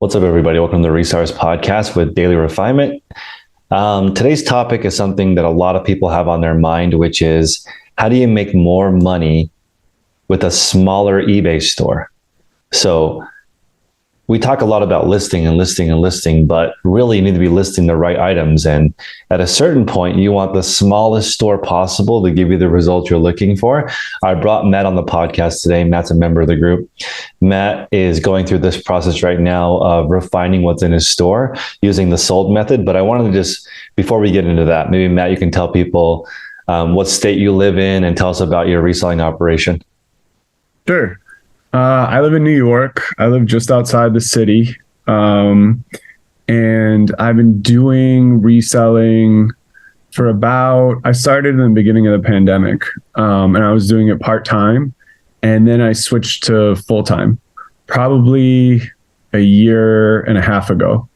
What's up, everybody? Welcome to the Resellers Podcast with Daily Refinement. Today's topic is something that a lot of people have on their mind, which is how do you make more money with a smaller eBay store? So we talk a lot about listing, but really you need to be listing the right items. And at a certain point, you want the smallest store possible to give you the results you're looking for. I brought Matt on the podcast today. Matt's a member of the group. Matt is going through this process right now of refining what's in his store using the sold method. But I wanted to just, before we get into that, maybe Matt, you can tell people what state you live in and tell us about your reselling operation. Sure. I live in New York. I live just outside the city. And I've been doing reselling for I started in the beginning of the pandemic, and I was doing it part-time. And then I switched to full-time, probably a year and a half ago.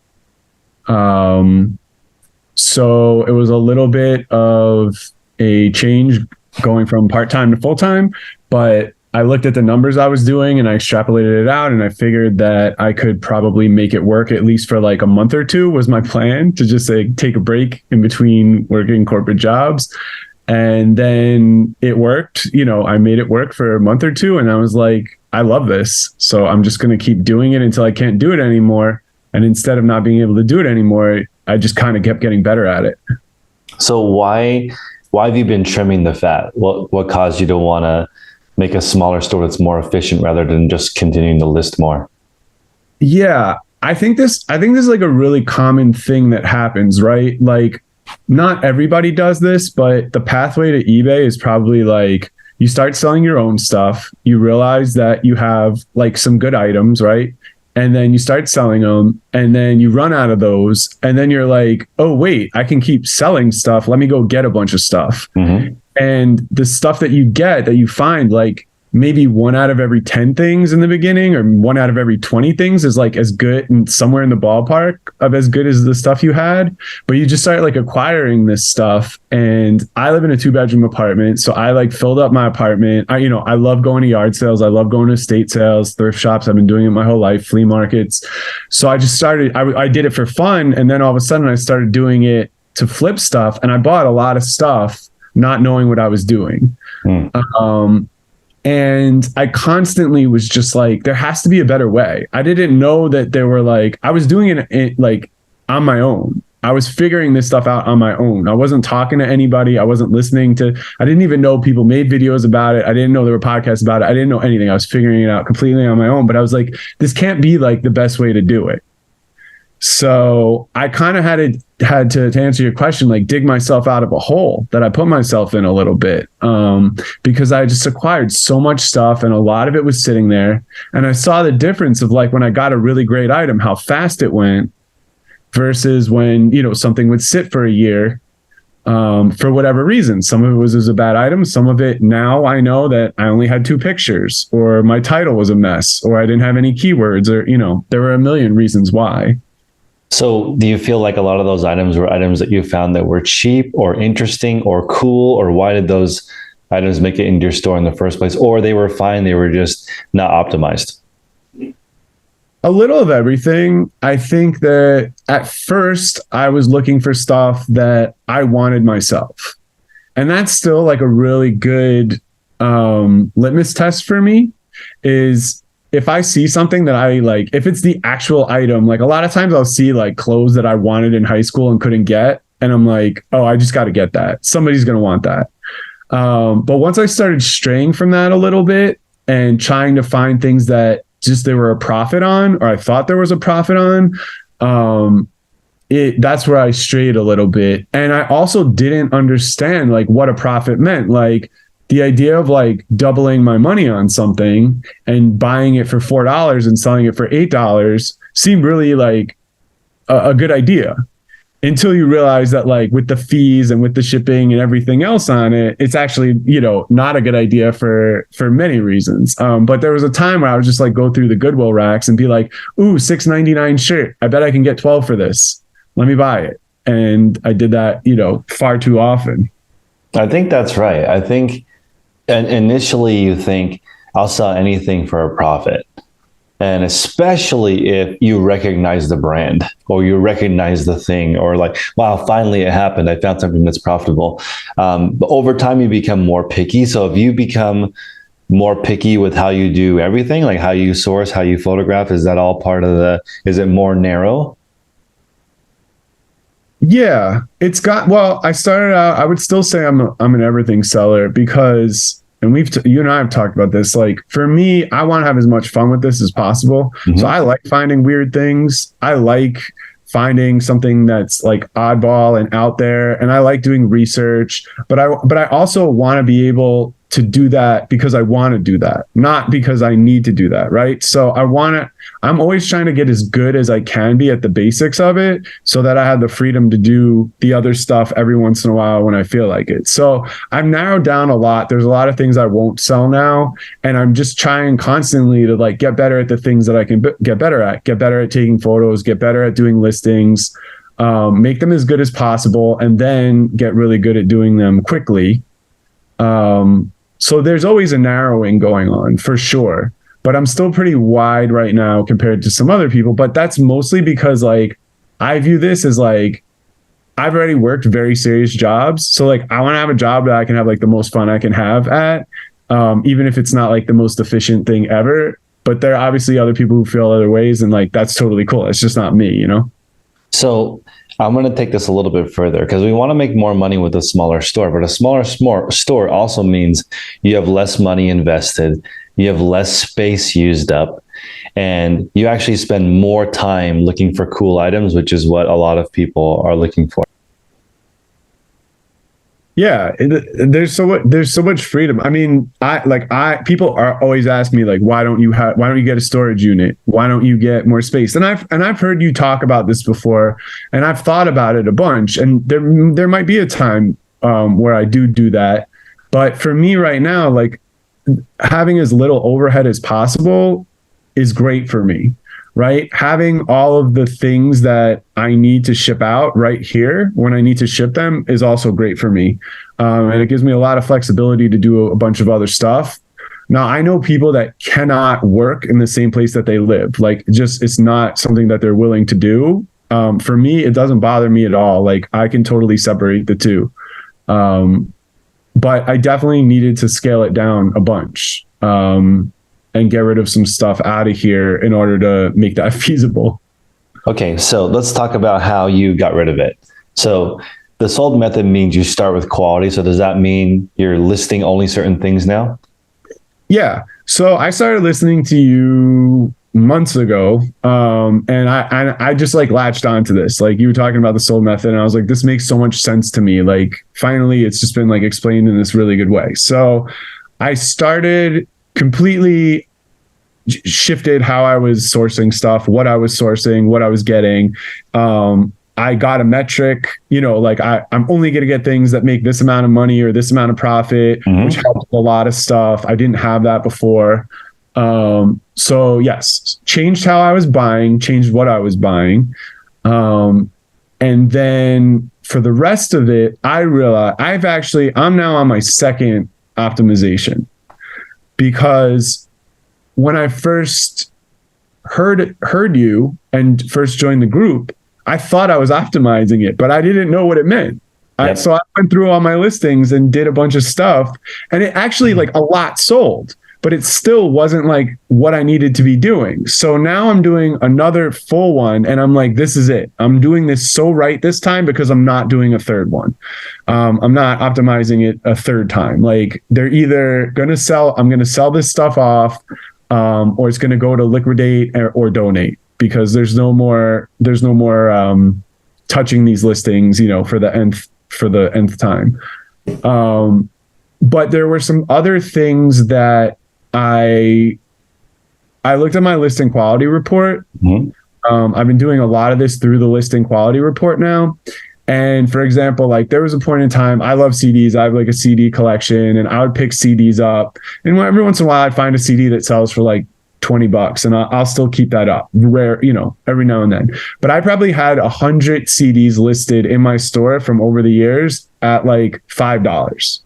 So it was a little bit of a change going from part-time to full-time, but I looked at the numbers I was doing and I extrapolated it out, and I figured that I could probably make it work at least for like a month or two was my plan, to just take a break in between working corporate jobs. And then it worked. I made it work for a month or two, and I was like, I love this. So I'm just going to keep doing it until I can't do it anymore. And instead of not being able to do it anymore, I just kind of kept getting better at it. So why have you been trimming the fat? What caused you to want to make a smaller store that's more efficient rather than just continuing to list more? Yeah, I think this is like a really common thing that happens, right? Like, not everybody does this, but the pathway to eBay is probably like you start selling your own stuff, you realize that you have like some good items, right? And then you start selling them, and then you run out of those, and then you're like, oh wait, I can keep selling stuff. Let me go get a bunch of stuff. Mm-hmm. And the stuff that you find, like maybe 1 out of every 10 things in the beginning, or 1 out of every 20 things is like as good and somewhere in the ballpark of as good as the stuff you had. But you just start like acquiring this stuff. And I live in a 2-bedroom apartment. So I like filled up my apartment. I love going to yard sales. I love going to estate sales, thrift shops. I've been doing it my whole life, flea markets. So I just started, I did it for fun. And then all of a sudden I started doing it to flip stuff. And I bought a lot of stuff not knowing what I was doing. And I constantly was just like, there has to be a better way. I didn't know that there were I was doing it like on my own. I was figuring this stuff out on my own. I wasn't talking to anybody. I wasn't I didn't even know people made videos about it. I didn't know there were podcasts about it. I didn't know anything. I was figuring it out completely on my own, but I was like, this can't be like the best way to do it. So I kind of had to answer your question, like dig myself out of a hole that I put myself in a little bit, because I just acquired so much stuff and a lot of it was sitting there. And I saw the difference of like when I got a really great item, how fast it went versus when, something would sit for a year for whatever reason. Some of it was a bad item. Some of it, now I know that I only had 2 pictures, or my title was a mess, or I didn't have any keywords, or, there were a million reasons why. So do you feel like a lot of those items were items that you found that were cheap or interesting or cool, or why did those items make it into your store in the first place? Or they were fine, they were just not optimized? A little of everything. I think that at first I was looking for stuff that I wanted myself. And that's still like a really good litmus test for me, is if I see something that I like, if it's the actual item, like a lot of times I'll see like clothes that I wanted in high school and couldn't get. And I'm like, oh, I just got to get that. Somebody's going to want that. But once I started straying from that a little bit and trying to find things that just there were a profit on, or I thought there was a profit on, that's where I strayed a little bit. And I also didn't understand like what a profit meant. Like, the idea of like doubling my money on something and buying it for $4 and selling it for $8 seemed really like a good idea, until you realize that like with the fees and with the shipping and everything else on it, it's actually, not a good idea for many reasons. But there was a time where I would just like go through the Goodwill racks and be like, ooh, $6.99 shirt. I bet I can get 12 for this. Let me buy it. And I did that, far too often. I think that's right. I think initially you think I'll sell anything for a profit. And especially if you recognize the brand or you recognize the thing, or like, wow, finally it happened. I found something that's profitable. But over time, you become more picky. So if you become more picky with how you do everything, like how you source, how you photograph, is that all part of is it more narrow? Yeah, I started out, I would still say I'm an everything seller because, and you and I have talked about this, like for me, I want to have as much fun with this as possible. So I like finding weird things. I like finding something that's like oddball and out there, and I like doing research, but I also want to be able to do that because I want to do that, not because I need to do that, right? So I'm always trying to get as good as I can be at the basics of it so that I have the freedom to do the other stuff every once in a while when I feel like it. So I've narrowed down a lot. There's a lot of things I won't sell now, and I'm just trying constantly to like get better at the things that I can get better at taking photos, get better at doing listings, make them as good as possible, and then get really good at doing them quickly. So there's always a narrowing going on for sure, but I'm still pretty wide right now compared to some other people. But that's mostly because like I view this as like I've already worked very serious jobs. So like I want to have a job that I can have like the most fun I can have at, even if it's not like the most efficient thing ever. But there are obviously other people who feel other ways, and like that's totally cool. It's just not me, you know? So I'm going to take this a little bit further because we want to make more money with a smaller store, but a smaller store also means you have less money invested, you have less space used up, and you actually spend more time looking for cool items, which is what a lot of people are looking for. Yeah, there's so much freedom. I mean, people are always asking me like, why don't you get a storage unit? Why don't you get more space? And I've heard you talk about this before, and I've thought about it a bunch. And there might be a time where I do that, but for me right now, like having as little overhead as possible is great for me. Right? Having all of the things that I need to ship out right here when I need to ship them is also great for me. And it gives me a lot of flexibility to do a bunch of other stuff. Now, I know people that cannot work in the same place that they live. Like, it's not something that they're willing to do. For me, it doesn't bother me at all. Like, I can totally separate the two. But I definitely needed to scale it down a bunch. And get rid of some stuff out of here in order to make that feasible. Okay, so let's talk about how you got rid of it. So the sold method means you start with quality. So does that mean you're listing only certain things now? Yeah. So I started listening to you months ago, and I just like latched onto this. Like you were talking about the sold method, and I was like, this makes so much sense to me. Like finally, it's just been like explained in this really good way. So I started completely shifted how I was sourcing stuff, what I was sourcing, what I was getting. I got a metric, like I'm only going to get things that make this amount of money or this amount of profit, which helped a lot of stuff. I didn't have that before. So yes, changed how I was buying, changed what I was buying. And then for the rest of it, I realized I'm now on my second optimization. Because when I first heard you and first joined the group, I thought I was optimizing it, but I didn't know what it meant. Yep. So I went through all my listings and did a bunch of stuff, and it actually like a lot sold, but it still wasn't like what I needed to be doing. So now I'm doing another full one, and I'm like, this is it. I'm doing this so right this time because I'm not doing a third one. I'm not optimizing it a third time. Like they're either I'm going to sell this stuff off, or it's going to go to liquidate or donate, because there's no more touching these listings, for the nth time. But there were some other things that I looked at my listing quality report. I've been doing a lot of this through the listing quality report now. And for example, like there was a point in time, I love CDs. I have like a CD collection, and I would pick CDs up. And every once in a while I'd find a CD that sells for like $20, and I'll still keep that up every now and then. But I probably had 100 CDs listed in my store from over the years at like $5.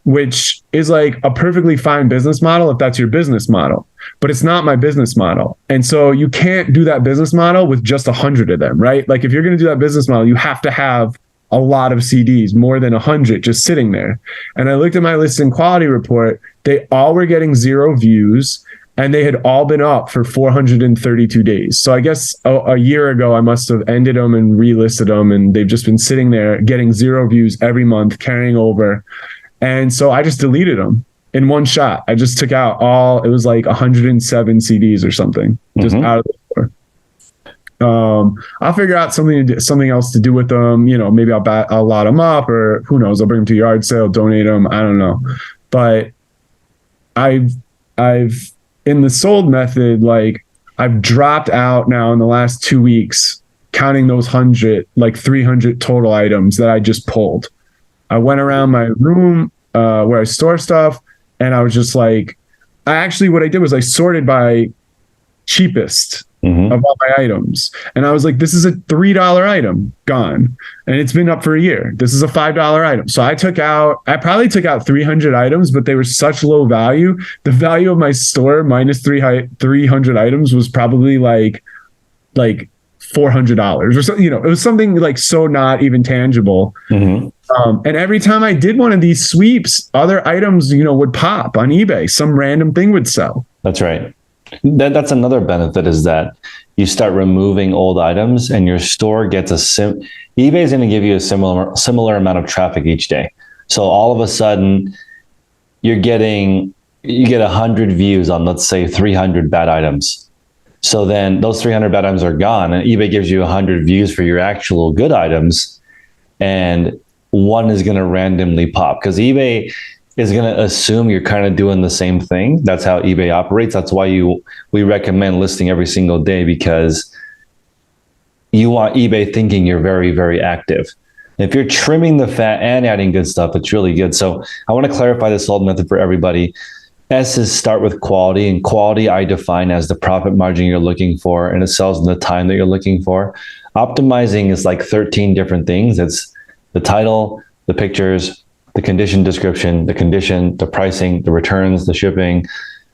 which is like a perfectly fine business model if that's your business model, but it's not my business model. And so you can't do that business model with just 100 of them, right? Like if you're going to do that business model, you have to have a lot of CDs, more than 100 just sitting there. And I looked at my listing quality report. They all were getting 0 views, and they had all been up for 432 days. So I guess a year ago, I must have ended them and relisted them, and they've just been sitting there getting 0 views every month, carrying over. And so I just deleted them in one shot. I just took out it was like 107 CDs or something, just out of the door. I'll figure out something else to do with them. Maybe I'll lot them up, or who knows, I'll bring them to a yard sale, donate them. I don't know. But I've in the sold method, like I've dropped out now in the last 2 weeks, counting those 300 total items that I just pulled. I went around my room where I store stuff, and I was just like, what I did was I sorted by cheapest of all my items. And I was like, this is a $3 item gone. And it's been up for a year. This is a $5 item. So I probably took out 300 items, but they were such low value. The value of my store minus 300 items was probably like $400 or something. It was something like so not even tangible. And every time I did one of these sweeps, other items, would pop on eBay. Some random thing would sell. That's right. That's another benefit, is that you start removing old items, and your store gets eBay is going to give you a similar amount of traffic each day. So all of a sudden you get 100 views on, let's say, 300 bad items. So then those 300 bad items are gone, and eBay gives you 100 views for your actual good items, and one is going to randomly pop because eBay is going to assume you're kind of doing the same thing. That's how eBay operates. That's why we recommend listing every single day, because you want eBay thinking you're very, very active. If you're trimming the fat and adding good stuff, it's really good. So I want to clarify this old method for everybody. S is start with quality, and quality I define as the profit margin you're looking for, and it sells in the time that you're looking for. Optimizing is like 13 different things. It's the title, the pictures, the condition description, the pricing, the returns, the shipping,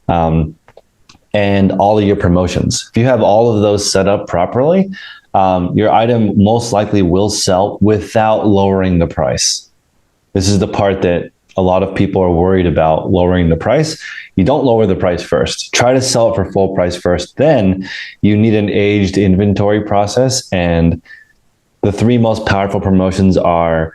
and all of your promotions. If you have all of those set up properly, your item most likely will sell without lowering the price. This is the part that a lot of people are worried about, lowering the price. You don't lower the price first. Try to sell it for full price first. Then you need an aged inventory process. And the 3 most powerful promotions are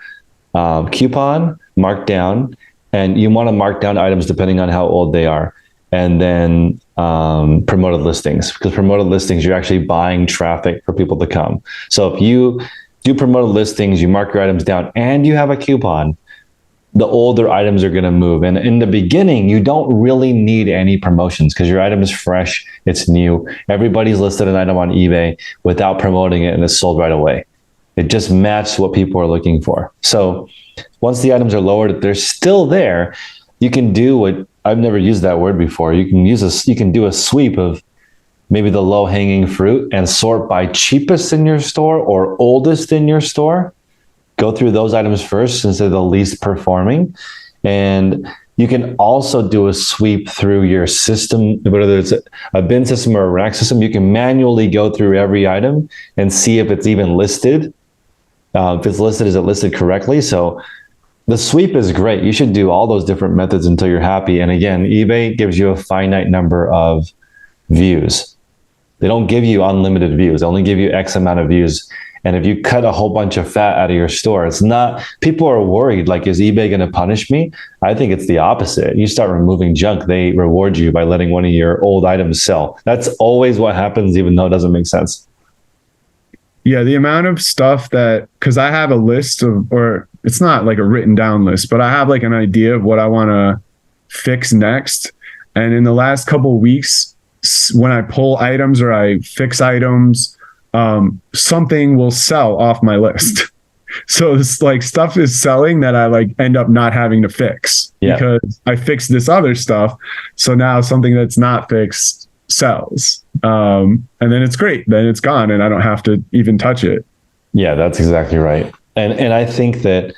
coupon, markdown, and you want to mark down items depending on how old they are. And then promoted listings, because promoted listings, you're actually buying traffic for people to come. So if you do promoted listings, you mark your items down, and you have a coupon, the older items are going to move. And in the beginning, you don't really need any promotions because your item is fresh, it's new. Everybody's listed an item on eBay without promoting it, and it's sold right away. It just matches what people are looking for. So once the items are lowered, if they're still there, you can do what I've never used that word before. You can do a sweep of maybe the low hanging fruit and sort by cheapest in your store or oldest in your store. Go through those items first since they're the least performing. And you can also do a sweep through your system, whether it's a bin system or a rack system. You can manually go through every item and see if it's even listed. If it's listed, is it listed correctly? So the sweep is great. You should do all those different methods until you're happy. And again, eBay gives you a finite number of views. They don't give you unlimited views. They only give you X amount of views. And if you cut a whole bunch of fat out of your store, it's not, people are worried, like, is eBay going to punish me? I think it's the opposite. You start removing junk, they reward you by letting one of your old items sell. That's always what happens, even though it doesn't make sense. Yeah, the amount of stuff because I have a list of, or it's not like a written down list, but I have like an idea of what I want to fix next. And in the last couple of weeks, when I pull items or I fix items, something will sell off my list. So it's like stuff is selling that I like end up not having to fix because I fixed this other stuff. So now something that's not fixed sells. And then it's great. Then it's gone and I don't have to even touch it. Yeah, that's exactly right. And I think that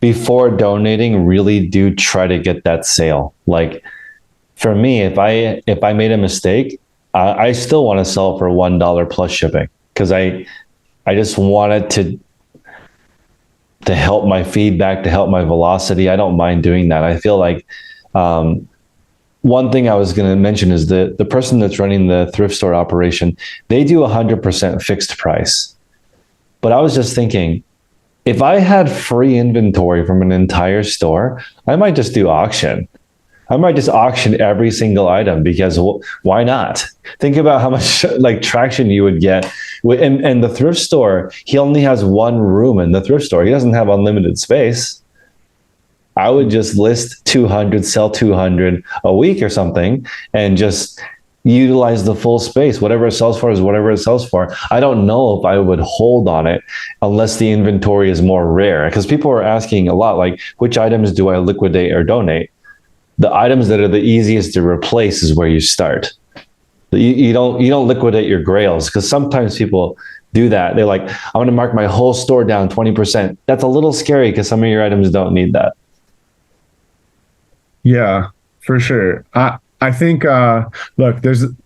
before donating really do try to get that sale. Like for me, if I made a mistake, I still want to sell it for $1 plus shipping, because I just want it to help my feedback, to help my velocity. I don't mind doing that. I feel like one thing I was going to mention is the person that's running the thrift store operation, they do 100% fixed price. But I was just thinking, if I had free inventory from an entire store, I might just do auction. I might just auction every single item, because why not? Think about how much like traction you would get. And the thrift store, he only has one room in the thrift store. He doesn't have unlimited space. I would just list 200, sell 200 a week or something, and just utilize the full space. Whatever it sells for is whatever it sells for. I don't know if I would hold on it unless the inventory is more rare, because people are asking a lot, like, which items do I liquidate or donate? The items that are the easiest to replace is where you start. You don't liquidate your grails, because sometimes people do that. They're like, I'm going to mark my whole store down 20%. That's a little scary, because some of your items don't need that. Yeah, for sure. I think, look,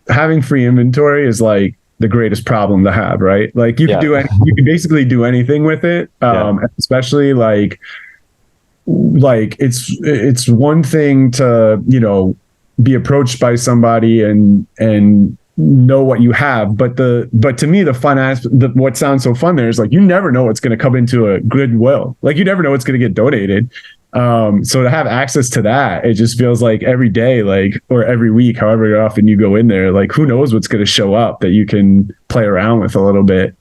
having free inventory is like the greatest problem to have, right? Like you can you can basically do anything with it. Especially like it's one thing to, be approached by somebody and know what you have. But to me, the fun aspect, what sounds so fun there is like, you never know what's going to come into a Goodwill. Like you never know what's going to get donated. So to have access to that, it just feels like every day, like, or every week, however often you go in there, like who knows what's going to show up that you can play around with a little bit.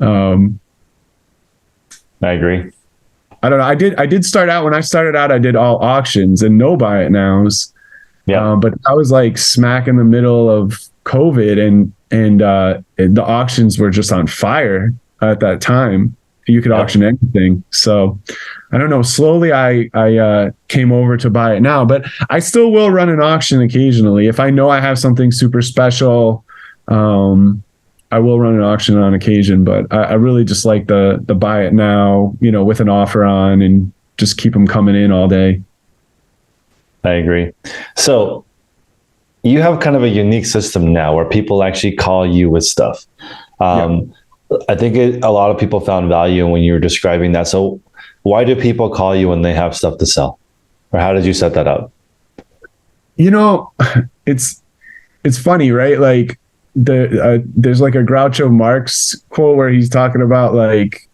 I agree. I don't know. I did start out, when I started out, I did all auctions and no buy it nows. Yeah. But I was like smack in the middle of COVID, and the auctions were just on fire at that time. You could auction anything. So I don't know. Slowly I came over to buy it now, but I still will run an auction occasionally. If I know I have something super special, I will run an auction on occasion, but I really just like the buy it now, with an offer on, and just keep them coming in all day. I agree. So you have kind of a unique system now where people actually call you with stuff. I think a lot of people found value when you were describing that. So why do people call you when they have stuff to sell? Or how did you set that up? It's funny, right? Like there's like a Groucho Marx quote where he's talking about like,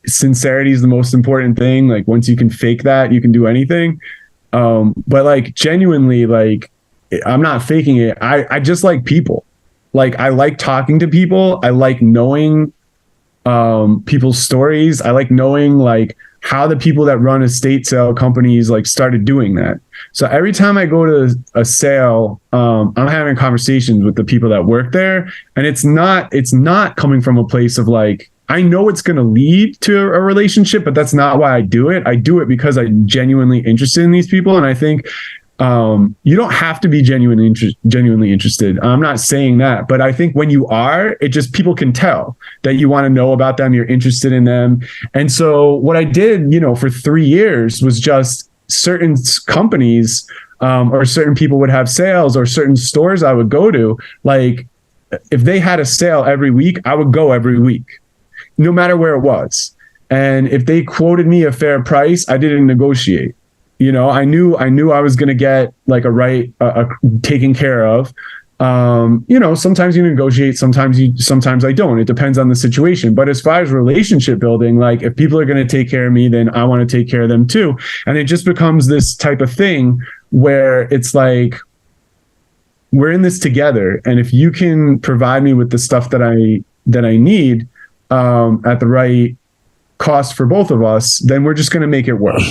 sincerity is the most important thing. Like once you can fake that, you can do anything. But like genuinely, like I'm not faking it. I just like people. Like I like talking to people. I like knowing people's stories. I like knowing like how the people that run estate sale companies like started doing that. So every time I go to a sale, I'm having conversations with the people that work there, and it's not coming from a place of like, I know it's going to lead to a relationship, but that's not why I do it. I do it because I'm genuinely interested in these people. And I think you don't have to be genuinely interested. I'm not saying that, but I think when you are, it just, people can tell that you want to know about them. You're interested in them. And so what I did, for 3 years was just certain companies, or certain people would have sales, or certain stores I would go to. Like if they had a sale every week, I would go every week, no matter where it was. And if they quoted me a fair price, I didn't negotiate. I knew I was going to get like a taken care of. Sometimes you negotiate, sometimes I don't. It depends on the situation. But as far as relationship building, like if people are going to take care of me, then I want to take care of them too. And it just becomes this type of thing where it's like, we're in this together. And if you can provide me with the stuff that I need at the right cost for both of us, then we're just going to make it work.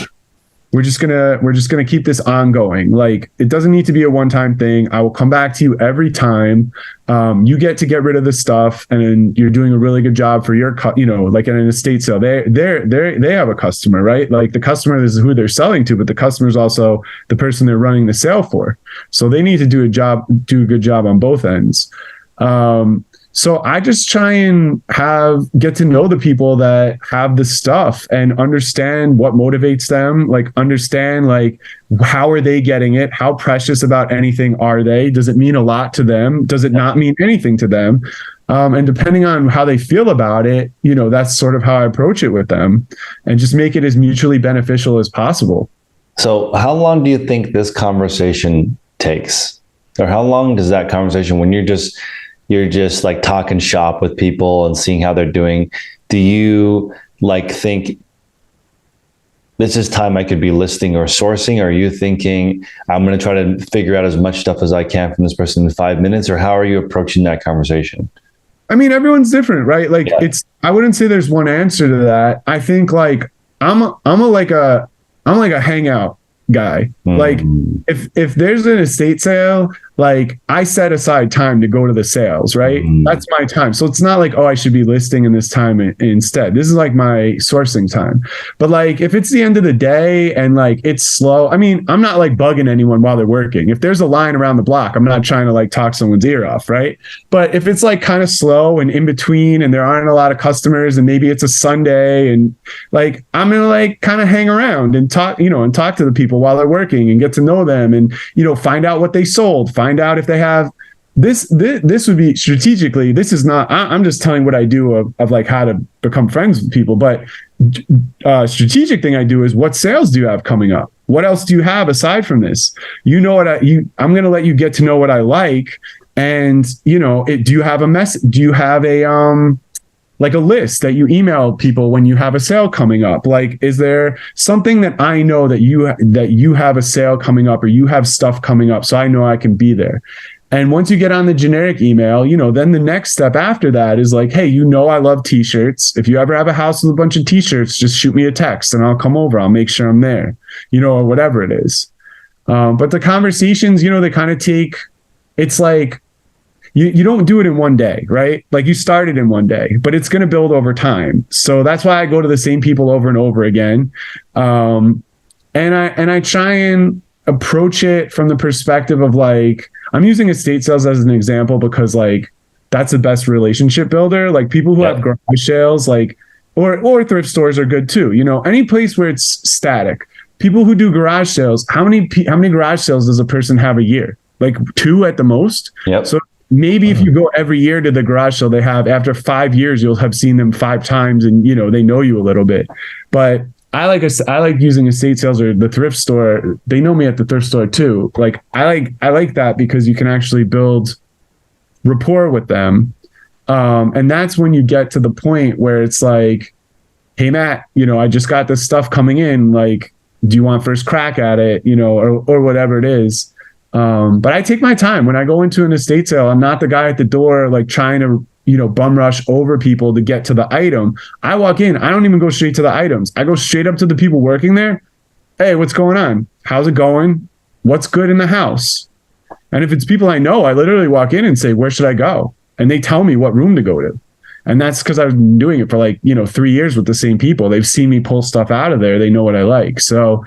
We're just gonna keep this ongoing. Like it doesn't need to be a one-time thing. I will come back to you every time. You get to get rid of the stuff, and you're doing a really good job for your, like in an estate sale. They have a customer, right? Like the customer is who they're selling to, but the customer is also the person they're running the sale for. So they need to do a good job on both ends. So I just try and get to know the people that have the stuff and understand what motivates them, like understand like how are they getting it? How precious about anything are they? Does it mean a lot to them? Does it not mean anything to them? And depending on how they feel about it, that's sort of how I approach it with them, and just make it as mutually beneficial as possible. So how long do you think this conversation takes? Or how long does that conversation, when you're just like talking shop with people and seeing how they're doing, do you like think this is time I could be listing or sourcing? Or are you thinking I'm going to try to figure out as much stuff as I can from this person in 5 minutes? Or how are you approaching that conversation? I mean, everyone's different, right? Like I wouldn't say there's one answer to that. I think like I'm like a hangout guy. Like if there's an estate sale, like I set aside time to go to the sales, right? That's my time. So it's not like, oh, I should be listing in this time instead. This is like my sourcing time. But like if it's the end of the day and like it's slow, I mean, I'm not like bugging anyone while they're working. If there's a line around the block, I'm not trying to like talk someone's ear off, right? But if it's like kind of slow and in between and there aren't a lot of customers and maybe it's a Sunday and like I'm gonna like kind of hang around and talk to the people while they're working and get to know them and find out what they sold, find out if they have this would be strategically. This is not, I'm just telling what I do of like how to become friends with people, but strategic thing I do is what sales do you have coming up? What else do you have aside from this? I'm going to let you get to know what I like. And do you have a message? Do you have a like a list that you email people when you have a sale coming up? Like, is there something that I know that you have a sale coming up or you have stuff coming up so I know I can be there? And once you get on the generic email, then the next step after that is like, hey, I love t-shirts. If you ever have a house with a bunch of t-shirts, just shoot me a text and I'll come over. I'll make sure I'm there, or whatever it is. But the conversations, they kind of take, it's like, you don't do it in one day, right? Like you started in one day, but it's going to build over time. So that's why I go to the same people over and over again. And I try and approach it from the perspective of like, I'm using estate sales as an example because like, that's the best relationship builder. Like people who have garage sales, like, or thrift stores are good too. Any place where it's static, people who do garage sales, how many garage sales does a person have a year? Like 2 at the most. Yep. So maybe if you go every year to the garage sale, they have after 5 years, you'll have seen them 5 times and, they know you a little bit. But I like using estate sales or the thrift store. They know me at the thrift store too. Like I like that because you can actually build rapport with them. And that's when you get to the point where it's like, hey, Matt, I just got this stuff coming in. Like, do you want first crack at it? Or whatever it is. But I take my time when I go into an estate sale. I'm not the guy at the door, like trying to, bum rush over people to get to the item. I walk in, I don't even go straight to the items. I go straight up to the people working there. Hey, what's going on? How's it going? What's good in the house? And if it's people I know, I literally walk in and say, where should I go? And they tell me what room to go to. And that's because I've been doing it for like, 3 years with the same people. They've seen me pull stuff out of there. They know what I like. So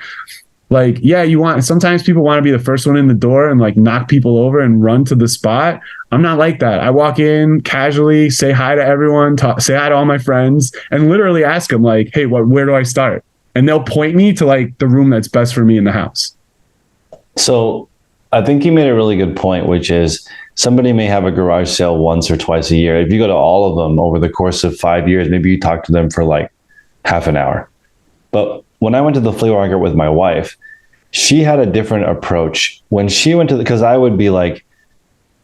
like, yeah, sometimes people want to be the first one in the door and like knock people over and run to the spot. I'm not like that. I walk in casually, say hi to everyone, say hi to all my friends, and literally ask them like, hey, where do I start? And they'll point me to like the room that's best for me in the house. So I think you made a really good point, which is somebody may have a garage sale once or twice a year. If you go to all of them over the course of 5 years, maybe you talk to them for like half an hour. But when I went to the flea market with my wife, she had a different approach. When she went to because I would be like,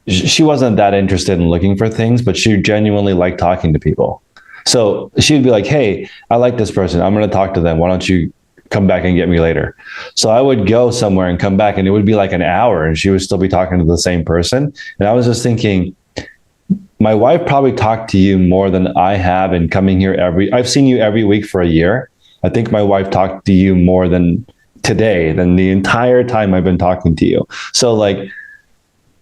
she wasn't that interested in looking for things, but she genuinely liked talking to people. So she'd be like, hey, I like this person. I'm going to talk to them. Why don't you come back and get me later? So I would go somewhere and come back and it would be like an hour and she would still be talking to the same person. And I was just thinking, my wife probably talked to you more than I have and coming here I've seen you every week for a year. I think my wife talked to you more than the entire time I've been talking to you. So like,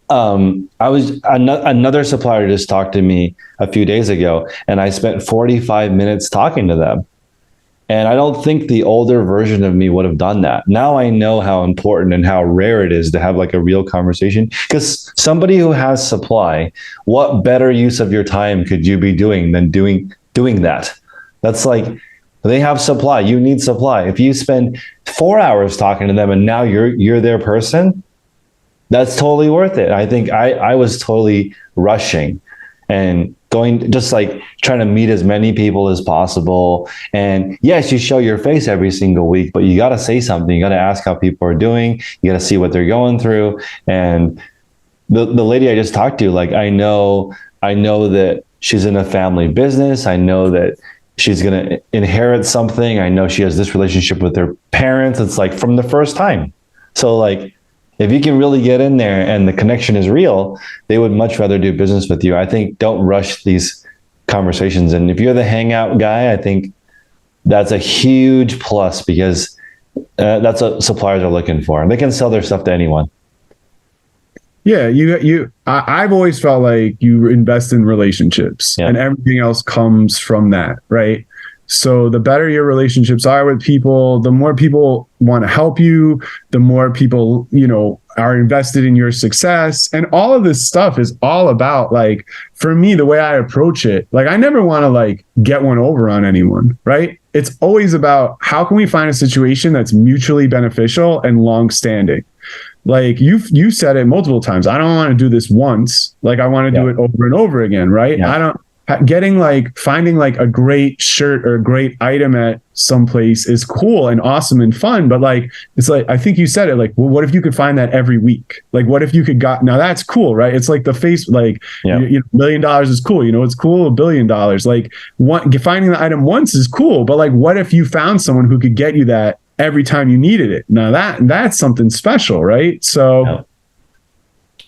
another supplier just talked to me a few days ago and I spent 45 minutes talking to them. And I don't think the older version of me would have done that. Now I know how important and how rare it is to have like a real conversation. Because somebody who has supply, what better use of your time could you be doing than doing that? That's like, they have supply. You need supply. If you spend 4 hours talking to them and now you're their person, that's totally worth it. I think I was totally rushing and going, just like trying to meet as many people as possible. And yes, you show your face every single week, but you got to say something. You got to ask how people are doing. You got to see what they're going through. And the lady I just talked to, like, I know that she's in a family business. I know that she's going to inherit something. I know she has this relationship with her parents. It's like from the first time. So like, if you can really get in there and the connection is real, they would much rather do business with you. I think don't rush these conversations. And if you're the hangout guy, I think that's a huge plus, because that's what suppliers are looking for. They can sell their stuff to anyone. Yeah, I've always felt like you invest in relationships, and everything else comes from that, right? So the better your relationships are with people, the more people want to help you, the more people, are invested in your success. And all of this stuff is all about, like, for me, the way I approach it, like, I never want to like get one over on anyone, right? It's always about how can we find a situation that's mutually beneficial and long-standing. Like you said it multiple times. I don't want to do this once. Like, I want to do it over and over again, right? Yeah. Finding like a great shirt or a great item at some place is cool and awesome and fun. But like, it's like, I think you said it, like, well, what if you could find that every week? Like, what if you could now that's cool, right? It's like the face, like, $1 million is cool. It's cool. $1 billion, like finding the item once is cool. But like, what if you found someone who could get you that every time you needed it? Now that's something special, right? So,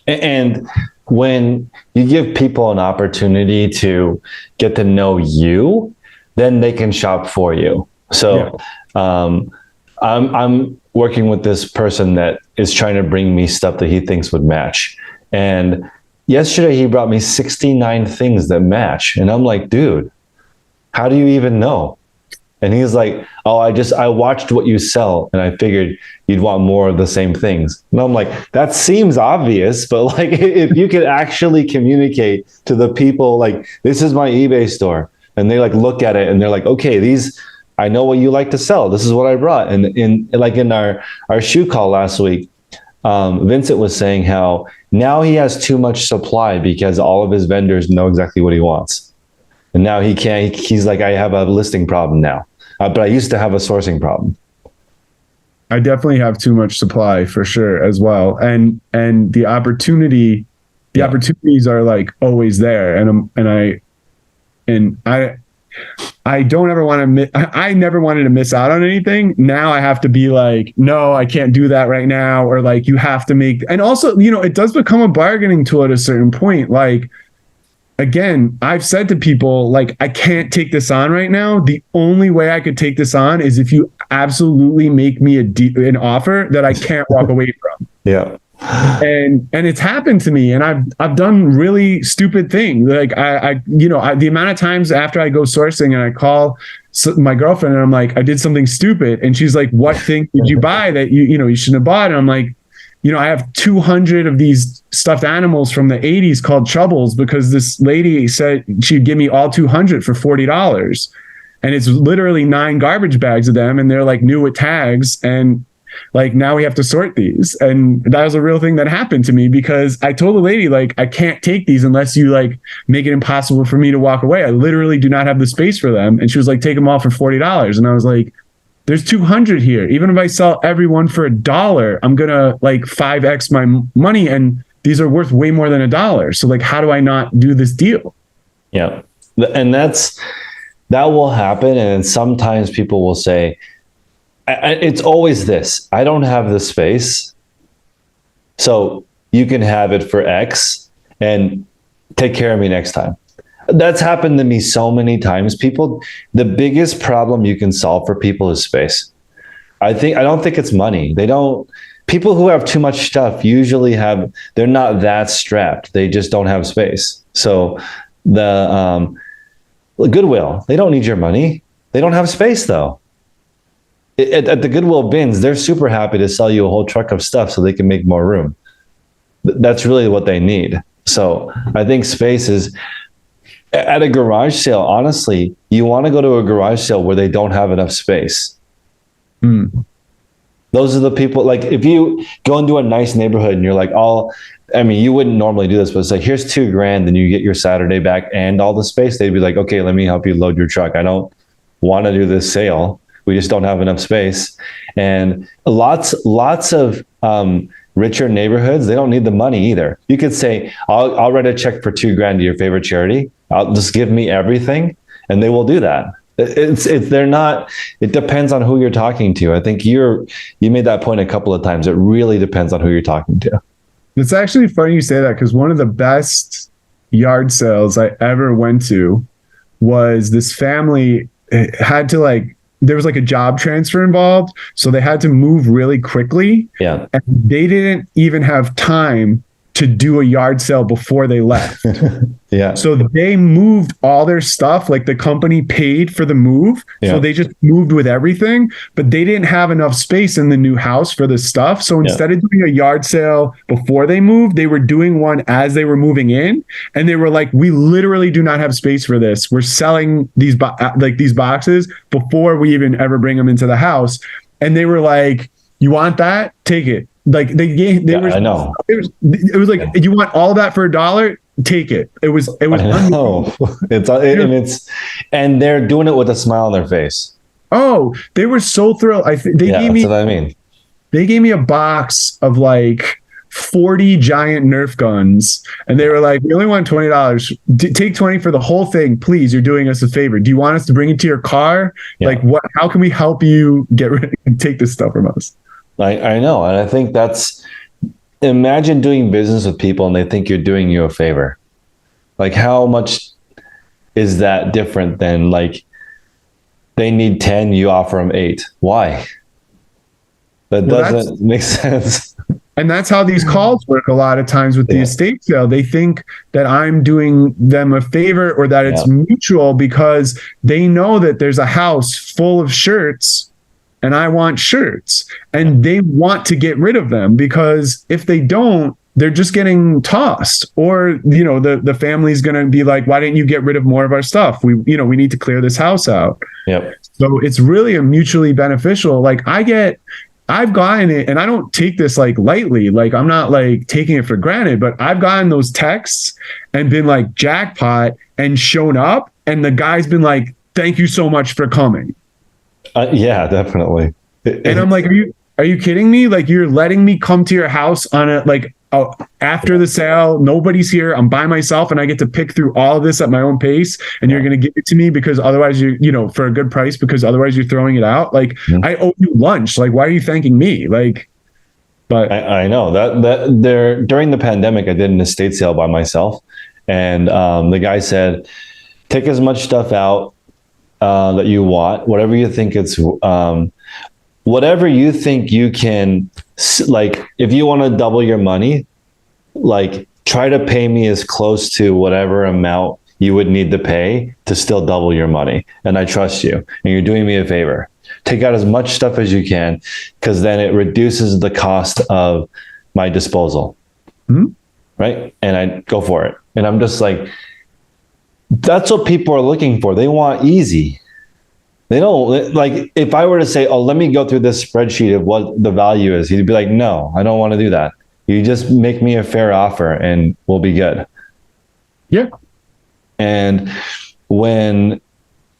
and when you give people an opportunity to get to know you, then they can shop for you. So I'm working with this person that is trying to bring me stuff that he thinks would match. And yesterday he brought me 69 things that match. And I'm like, dude, how do you even know? And he's like, oh, I watched what you sell and I figured you'd want more of the same things. And I'm like, that seems obvious, but like, if you could actually communicate to the people, like, this is my eBay store, and they like look at it and they're like, okay, I know what you like to sell. This is what I brought. And in our shoe call last week, Vincent was saying how now he has too much supply because all of his vendors know exactly what he wants. And now he's like, I have a listing problem now. But I used to have a sourcing problem. I definitely have too much supply for sure as well. And the opportunities are like always there. I don't ever want to I never wanted to miss out on anything. Now I have to be like, no, I can't do that right now. Or like, you have to and also, it does become a bargaining tool at a certain point. Like, again, I've said to people, like, I can't take this on right now. The only way I could take this on is if you absolutely make me an offer that I can't walk away from. Yeah. And it's happened to me, and I've done really stupid things. Like the amount of times after I go sourcing and I call my girlfriend and I'm like, I did something stupid, and she's like, what thing did you buy that you shouldn't have bought? And I'm like, I have 200 of these stuffed animals from the 80s called Troubles because this lady said she'd give me all 200 for $40. And it's literally 9 garbage bags of them. And they're like new with tags. And like, now we have to sort these. And that was a real thing that happened to me because I told the lady, like, I can't take these unless you like make it impossible for me to walk away. I literally do not have the space for them. And she was like, take them all for $40. And I was like, there's 200 here. Even if I sell every one for $1, I'm going to like 5x my money. And these are worth way more than $1. So like, how do I not do this deal? Yeah. And that will happen. And sometimes people will say, it's always this, I don't have the space. So you can have it for X and take care of me next time. That's happened to me so many times. The biggest problem you can solve for people is space. I don't think it's money. People who have too much stuff usually they're not that strapped. They just don't have space. So the Goodwill, they don't need your money. They don't have space though. at the Goodwill bins, they're super happy to sell you a whole truck of stuff so they can make more room. That's really what they need. So I think space is at a garage sale. Honestly, you want to go to a garage sale where they don't have enough space. Those are the people, like if you go into a nice neighborhood and you're like, I mean, you wouldn't normally do this, but it's like, here's $2,000 and you get your Saturday back and all the space. They'd be like, okay, let me help you load your truck. I don't want to do this sale. We just don't have enough space. And lots of richer neighborhoods, they don't need the money either. You could say, I'll write a check for $2,000 to your favorite charity. I'll just give me everything, and they will do that. It depends on who you're talking to. I think you made that point a couple of times. It really depends on who you're talking to. It's actually funny you say that, because one of the best yard sales I ever went to was this family had to there was a job transfer involved. So they had to move really quickly. Yeah. And they didn't even have time to do a yard sale before they left. Yeah. So they moved all their stuff, like the company paid for the move. Yeah. So they just moved with everything, but they didn't have enough space in the new house for the stuff. So instead of doing a yard sale before they moved, they were doing one as they were moving in. And they were like, we literally do not have space for this. We're selling these boxes before we even ever bring them into the house. And they were like, you want that? Take it. Like I know. It was like, you want all of that for $1? Take it. It was and they're doing it with a smile on their face. Oh, they were so thrilled. That's what I mean. They gave me a box of 40 giant Nerf guns, and they were like, we only want $20. Take 20 for the whole thing, please. You're doing us a favor. Do you want us to bring it to your car? Yeah. How can we help you get rid and take this stuff from us? I know. And I think imagine doing business with people and they think you're doing you a favor. How much is that different than they need 10, you offer them 8? Why? That doesn't make sense. And that's how these calls work a lot of times with the estate sale. They think that I'm doing them a favor or that it's mutual, because they know that there's a house full of shirts and I want shirts, and they want to get rid of them, because if they don't, they're just getting tossed, or, the family's going to be like, why didn't you get rid of more of our stuff? We need to clear this house out. Yep. So it's really a mutually beneficial. I've gotten it, and I don't take this lightly. I'm not taking it for granted, but I've gotten those texts and been jackpot and shown up, and the guy's been like, thank you so much for coming. Yeah, definitely. And I'm like, are you kidding me? You're letting me come to your house on after the sale, nobody's here, I'm by myself, and I get to pick through all of this at my own pace, and you're going to give it to me because otherwise for a good price, because otherwise you're throwing it out. I owe you lunch. Why are you thanking me? But I know that there, during the pandemic, I did an estate sale by myself, and the guy said, take as much stuff out that you want, whatever you think whatever you think you can, if you want to double your money, try to pay me as close to whatever amount you would need to pay to still double your money. And I trust you, and you're doing me a favor. Take out as much stuff as you can, because then it reduces the cost of my disposal. Mm-hmm. Right. And I go for it. And I'm just that's what people are looking for. They want easy. They don't if I were to say, oh, let me go through this spreadsheet of what the value is, he'd be like, no, I don't want to do that. You just make me a fair offer and we'll be good. Yeah. And when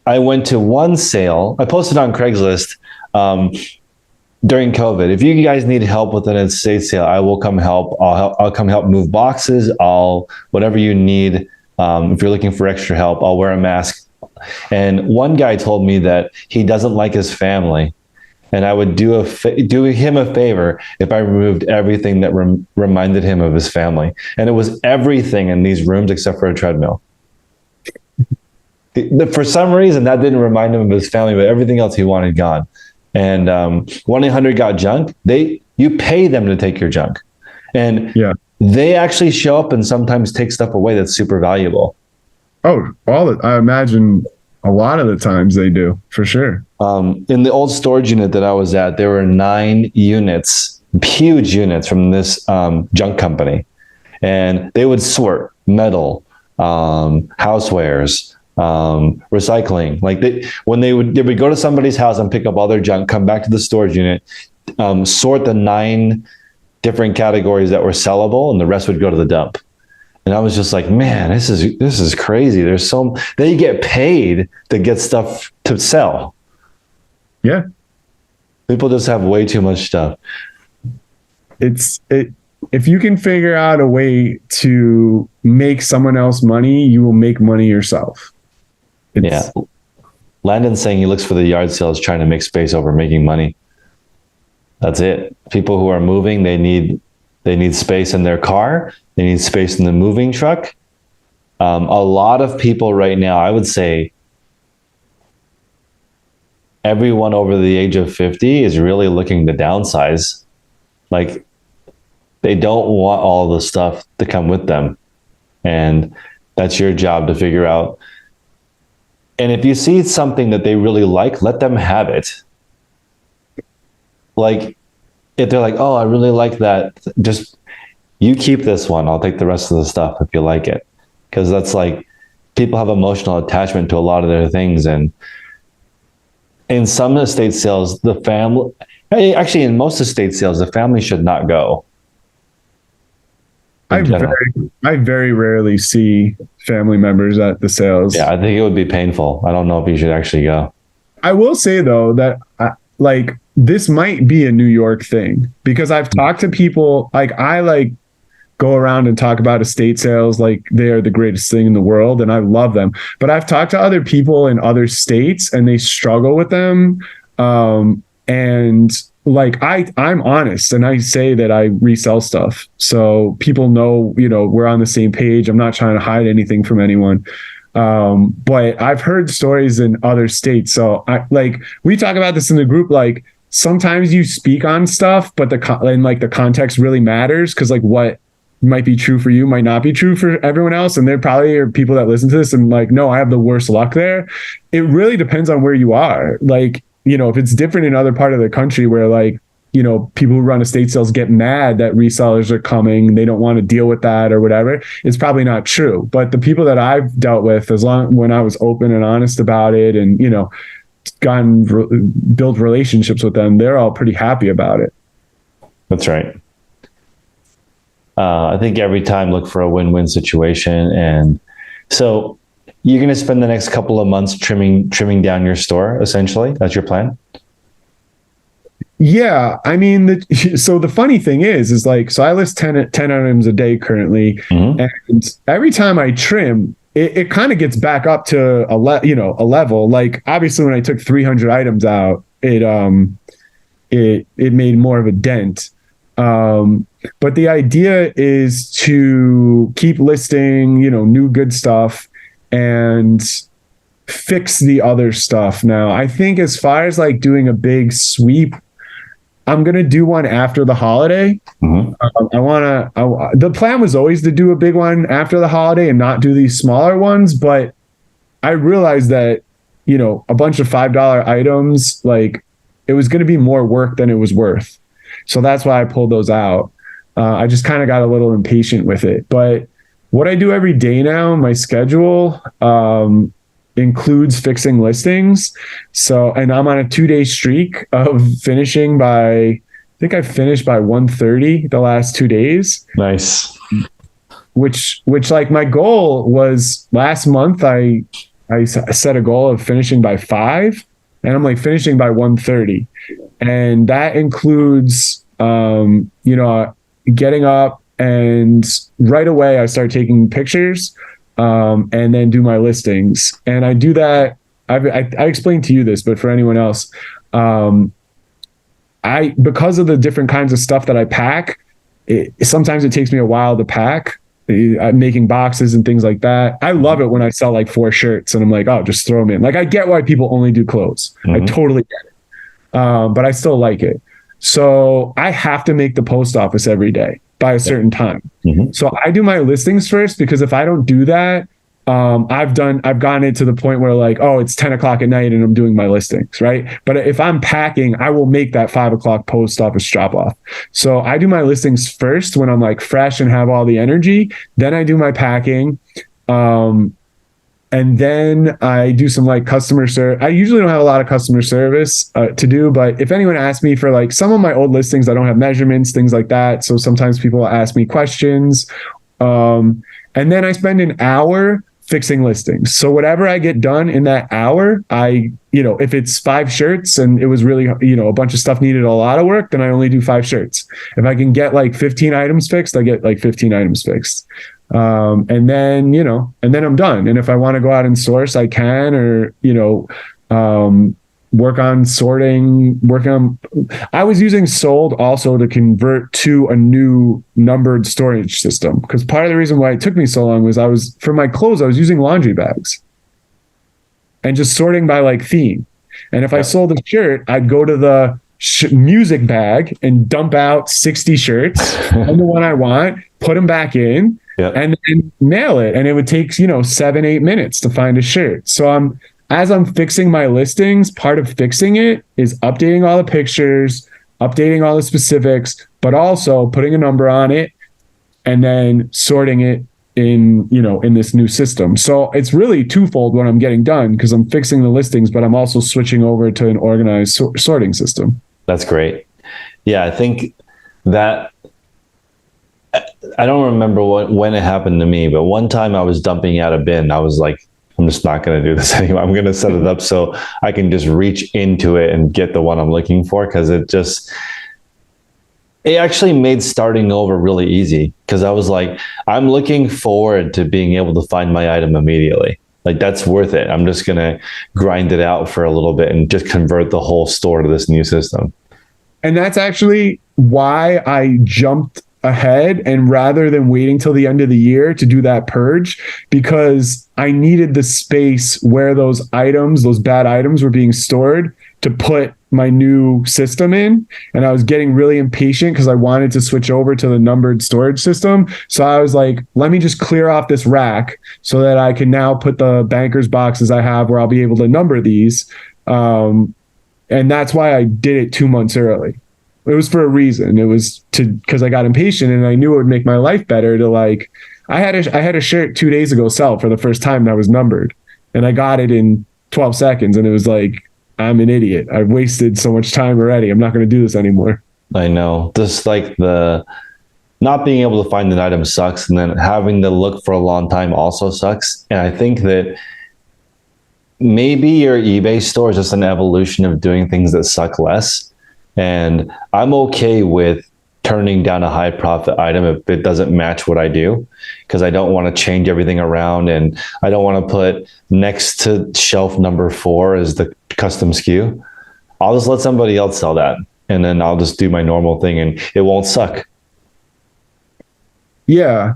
I went to one sale, I posted on Craigslist during COVID, if you guys need help with an estate sale, I will come help. I'll come help move boxes. Whatever you need. If you're looking for extra help, I'll wear a mask. And one guy told me that he doesn't like his family, and I would do him a favor if I removed everything that reminded him of his family. And it was everything in these rooms except for a treadmill. For some reason, that didn't remind him of his family, but everything else he wanted gone. And 1-800-GOT-JUNK, you pay them to take your junk. And they actually show up and sometimes take stuff away that's super valuable. Oh, I imagine A lot of the times they do, for sure. In the old storage unit that I was at, there were 9 units, huge units from this junk company. And they would sort metal, housewares, recycling. Like they would go to somebody's house and pick up all their junk, come back to the storage unit, sort the 9 different categories that were sellable, and the rest would go to the dump. And I was just like, man, this is crazy. They get paid to get stuff to sell. Yeah. People just have way too much stuff. If you can figure out a way to make someone else money, you will make money yourself. Yeah. Landon's saying he looks for the yard sales trying to make space over making money. That's it. People who are moving, they need space in their car. They need space in the moving truck. A lot of people right now, I would say everyone over the age of 50 is really looking to downsize. Like, they don't want all the stuff to come with them. And that's your job to figure out. And if you see something that they really like, let them have it. Like, if they're like, oh, I really like that, just you keep this one. I'll take the rest of the stuff if you like it. Because that's like, people have emotional attachment to a lot of their things. And in some estate sales, actually in most estate sales, the family should not go. I very rarely see family members at the sales. Yeah, I think it would be painful. I don't know if you should actually go. I will say though that this might be a New York thing, because I've talked to people, I go around and talk about estate sales like they are the greatest thing in the world, and I love them. But I've talked to other people in other states and they struggle with them. And I'm honest and I say that I resell stuff. So people know, we're on the same page. I'm not trying to hide anything from anyone. But I've heard stories in other states. So we talk about this in the group, sometimes you speak on stuff, but the context really matters, because what might be true for you might not be true for everyone else. And there probably are people that listen to this and no, I have the worst luck there. It really depends on where you are. If it's different in other part of the country where people who run estate sales get mad that resellers are coming, they don't want to deal with that or whatever, it's probably not true. But the people that I've dealt with, when I was open and honest about it and, build relationships with them, they're all pretty happy about it. That's right. I think every time look for a win-win situation. And so you're going to spend the next couple of months trimming down your store, essentially. That's your plan? Yeah. I mean, so the funny thing is so I list 10 items a day currently. Mm-hmm. And every time I trim, it kind of gets back up to a level. Obviously when I took 300 items out, it made more of a dent. But the idea is to keep listing, new good stuff and fix the other stuff. Now, I think as far as doing a big sweep, I'm going to do one after the holiday. Mm-hmm. The plan was always to do a big one after the holiday and not do these smaller ones. But I realized that, a bunch of $5 items, it was going to be more work than it was worth. So that's why I pulled those out. I just kind of got a little impatient with it. But what I do every day now, my schedule includes fixing listings. And I'm on a 2-day streak of finishing I think I finished by 1:30 the last 2 days. Nice. Which my goal was last month. I set a goal of finishing by 5, and I'm finishing by 1:30. And that includes, getting up and right away I start taking pictures and then do my listings. And I do that. I explained to you this, but for anyone else, because of the different kinds of stuff that I pack, sometimes it takes me a while to pack. I'm making boxes and things like that. I love it when I sell 4 shirts and I'm oh, just throw them in. I get why people only do clothes. Mm-hmm. I totally get it. But I still like it. So I have to make the post office every day by a certain time. Mm-hmm. So I do my listings first, because if I don't do that, I've gotten it to the point where like, oh, it's 10 o'clock at night and I'm doing my listings, right? But if I'm packing, I will make that 5 o'clock post office drop off. So I do my listings first when I'm like fresh and have all the energy. Then I do my packing. And then I do some like customer service. I usually don't have a lot of customer service to do, but if anyone asks me for like some of my old listings, I don't have measurements, things like that. So sometimes people ask me questions. And then I spend an hour fixing listings. So whatever I get done in that hour, if it's 5 shirts and it was really, a bunch of stuff needed a lot of work, then I only do 5 shirts. If I can get like 15 items fixed, I get like 15 items fixed. And then I'm done. And if I want to go out and source, I can, or, work on sorting, I was using Sold also to convert to a new numbered storage system. Because part of the reason why it took me so long was for my clothes, I was using laundry bags and just sorting by like theme. And if I sold a shirt, I'd go to the music bag and dump out 60 shirts and the one I want, put them back in. Yep. And then mail it. And it would take, 7-8 minutes to find a shirt. So as I'm fixing my listings, part of fixing it is updating all the pictures, updating all the specifics, but also putting a number on it and then sorting it in this new system. So it's really twofold when I'm getting done, because I'm fixing the listings, but I'm also switching over to an organized sorting system. That's great. Yeah, I think that I don't remember when it happened to me, but one time I was dumping out a bin. I was like, I'm just not going to do this anymore. I'm going to set it up so I can just reach into it and get the one I'm looking for, because it actually made starting over really easy, because I was like, I'm looking forward to being able to find my item immediately. Like, that's worth it. I'm just going to grind it out for a little bit and just convert the whole store to this new system. And that's actually why I jumped ahead, and rather than waiting till the end of the year to do that purge, because I needed the space where those bad items were being stored to put my new system in. And I was getting really impatient because I wanted to switch over to the numbered storage system. So I was like, let me just clear off this rack so that I can now put the banker's boxes I have where I'll be able to number these. And that's why I did it 2 months early. It was for a reason. It was because I got impatient and I knew it would make my life better to like, I had a shirt 2 days ago sell for the first time that was numbered, and I got it in 12 seconds, and it was like, I'm an idiot. I've wasted so much time already. I'm not going to do this anymore. I know. Just like the not being able to find an item sucks, and then having to look for a long time also sucks. And I think that maybe your eBay store is just an evolution of doing things that suck less. And I'm okay with turning down a high profit item if it doesn't match what I do, because I don't want to change everything around, and I don't want to put next to shelf number 4 as the custom SKU. I'll just let somebody else sell that, and then I'll just do my normal thing and it won't suck. Yeah.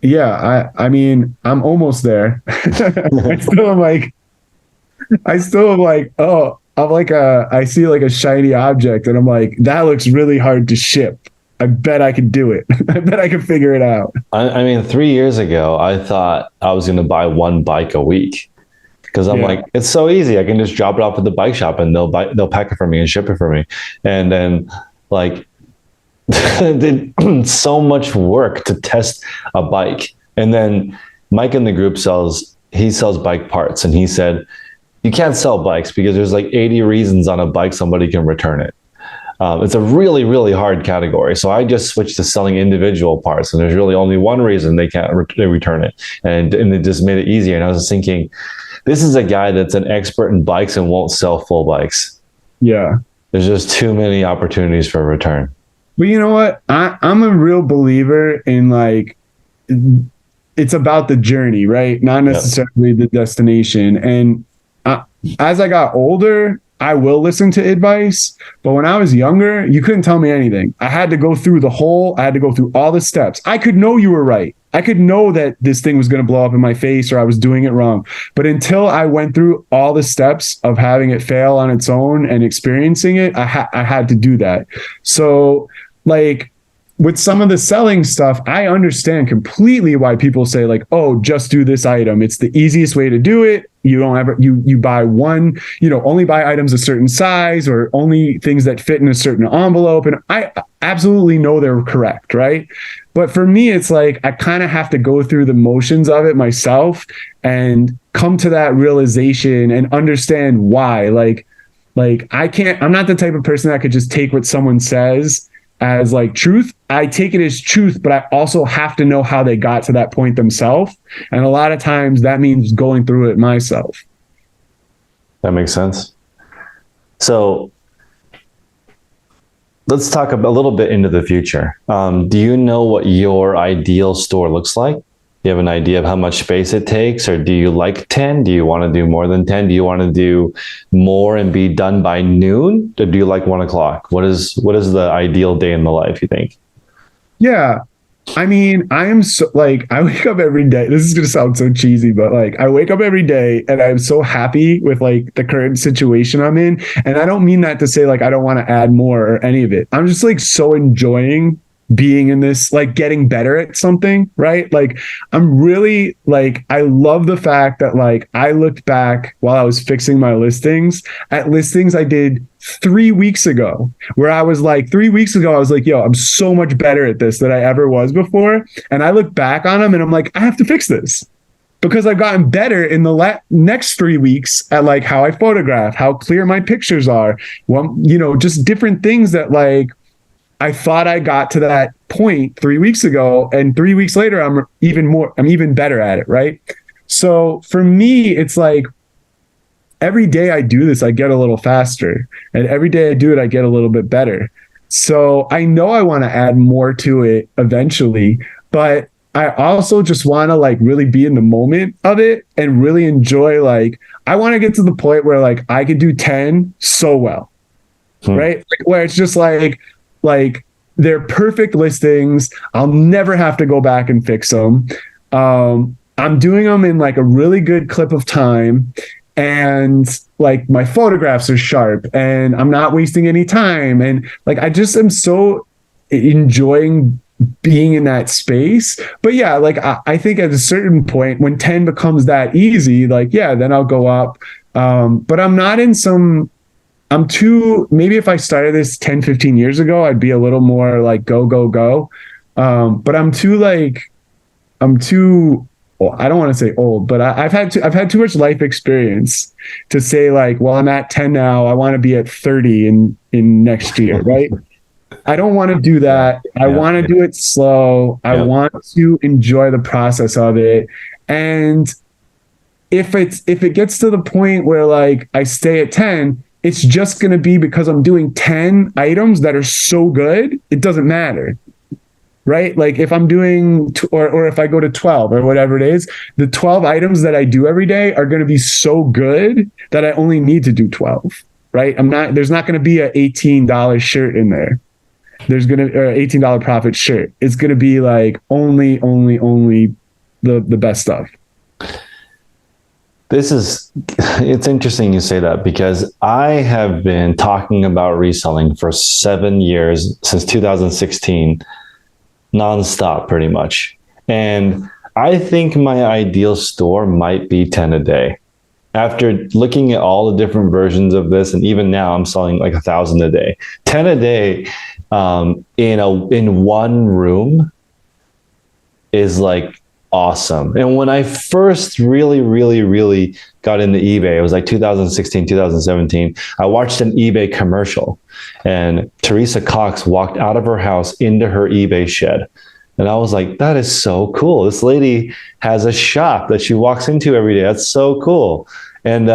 I mean, I'm almost there. I still am like, oh, I see like a shiny object and I'm like, that looks really hard to ship. I bet I could do it. I bet I could figure it out. I mean, 3 years ago, I thought I was going to buy one bike a week, because I'm like, it's so easy. I can just drop it off at the bike shop and they'll pack it for me and ship it for me. And then like, did so much work to test a bike. And then Mike in the group sells bike parts, and he said, you can't sell bikes because there's like 80 reasons on a bike somebody can return it. It's a really, really hard category. So I just switched to selling individual parts, and there's really only one reason they can't return it. And it just made it easier. And I was thinking, this is a guy that's an expert in bikes and won't sell full bikes. Yeah. There's just too many opportunities for return. But you know what? I'm a real believer in like, it's about the journey, right? Not necessarily the destination. And as I got older, I will listen to advice. But when I was younger, you couldn't tell me anything. I had to go through all the steps. I could know you were right. I could know that this thing was going to blow up in my face or I was doing it wrong. But until I went through all the steps of having it fail on its own and experiencing it, I had to do that. So like, with some of the selling stuff, I understand completely why people say like, oh, just do this item. It's the easiest way to do it. You don't ever, you buy one, only buy items a certain size or only things that fit in a certain envelope. And I absolutely know they're correct, right? But for me, it's like, I kind of have to go through the motions of it myself and come to that realization and understand why. Like I'm not the type of person that could just take what someone says as like truth. I take it as truth, but I also have to know how they got to that point themselves. And a lot of times that means going through it myself. That makes sense. So let's talk a little bit into the future. Do you know what your ideal store looks like? Do you have an idea of how much space it takes, or do you like 10? Do you want to do more than 10? Do you want to do more and be done by noon? Or do you like 1 o'clock? What is the ideal day in the life, you think? Yeah. I mean, I am so like, I wake up every day. This is going to sound so cheesy, but like I wake up every day and I'm so happy with like the current situation I'm in. And I don't mean that to say like, I don't want to add more or any of it. I'm just like so enjoying being in this, like getting better at something, right? Like I'm really like, I love the fact that like I looked back while I was fixing my listings at listings I did 3 weeks ago, where I was like, 3 weeks ago, I was like, yo, I'm so much better at this than I ever was before. And I look back on them and I'm like, I have to fix this because I've gotten better in the next 3 weeks at like how I photograph, how clear my pictures are. Well, just different things that like, I thought I got to that point 3 weeks ago, and 3 weeks later, I'm even better at it. Right. So for me, it's like every day I do this, I get a little faster, and every day I do it, I get a little bit better. So I know I want to add more to it eventually, but I also just want to like really be in the moment of it and really enjoy, like, I want to get to the point where like I could do 10 so well. Right. Like, where it's just like they're perfect listings. I'll never have to go back and fix them. I'm doing them in like a really good clip of time, and like my photographs are sharp and I'm not wasting any time. And like, I just am so enjoying being in that space. But yeah, like I think at a certain point when 10 becomes that easy, like, yeah, then I'll go up. But maybe if I started this 10, 15 years ago, I'd be a little more like go, go, go. But well, I don't want to say old, but I've had too much life experience to say like, well, I'm at 10 now, I want to be at 30 in next year. Right. I don't want to do that. I want to do it slow. I want to enjoy the process of it. And if it gets to the point where like I stay at 10, it's just going to be because I'm doing 10 items that are so good, it doesn't matter. Right? Like if I'm doing, or if I go to 12 or whatever it is, the 12 items that I do every day are going to be so good that I only need to do 12. Right? There's not going to be an $18 shirt in there. There's going to, or $18 profit shirt. It's going to be like only the best stuff. It's interesting you say that, because I have been talking about reselling for 7 years, since 2016, nonstop pretty much. And I think my ideal store might be 10 a day. After looking at all the different versions of this, and even now I'm selling like 1,000 a day, 10 a day in one room is like awesome. And when I first really got into eBay, it was like 2016, 2017. I watched an eBay commercial, and Teresa Cox walked out of her house into her eBay shed. And I was like, that is so cool. This lady has a shop that she walks into every day. That's so cool. And